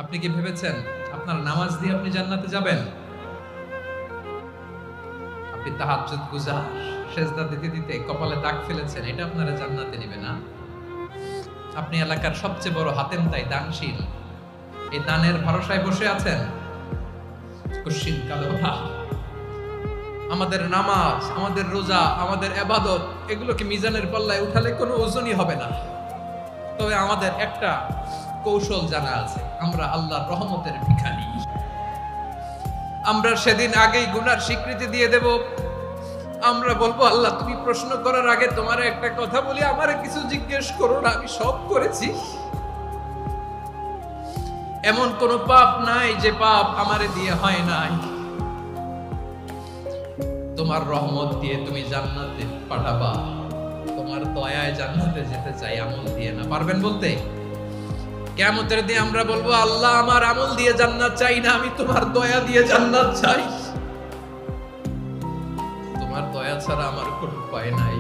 আপনি কি ভেবেছেন আপনার নামাজ দিয়ে আপনি জান্নাতে যাবেন? আপনি তাহাজ্জুদ গুজার, সেজদা দিতে দিতে কপালে দাগ ফেলেছেন, এটা আপনারা জান্নাতে নেবে না। আপনি এলাকার সবচেয়ে বড় হাতেম তাই দানশীল, এই দানের ভরসায় বসে আছেন। কুশ্চিন কালো না। আমাদের নামাজ, আমাদের রোজা, আমাদের ইবাদত, এগুলোকে মিজানের পাল্লায় উঠালে কোনো ওজনই হবে না। তবে আমাদের একটা কৌশল জানা আছে, আমরা আল্লাহর রহমতের ভিখারি। আমরা সেদিন আগেই গুনার স্বীকৃতি দিয়ে দেব। আমরা বলবো, আল্লাহ তুমি প্রশ্ন করার আগে তোমার একটা কথা বলি, আমারে কিছু জিজ্ঞেস করো না, আমি সব করেছি। এমন কোন পাপ নাই যে পাপ আমারে দিয়ে হয় নাই। তোমার রহমত দিয়ে তুমি জান্নাতে পাঠাবা, তোমার দয়ায় জান্নাতে যেতে চাই, আমল দিয়ে না। পারবেন বলতে? কিয়ামতের দিন আমরা বলবো, আল্লাহ আমার আমল দিয়ে জান্নাত চাই না, আমি তোমার দয়া দিয়ে জান্নাত চাই। তোমার দয়া ছাড়া আমার কোনো উপায় নাই।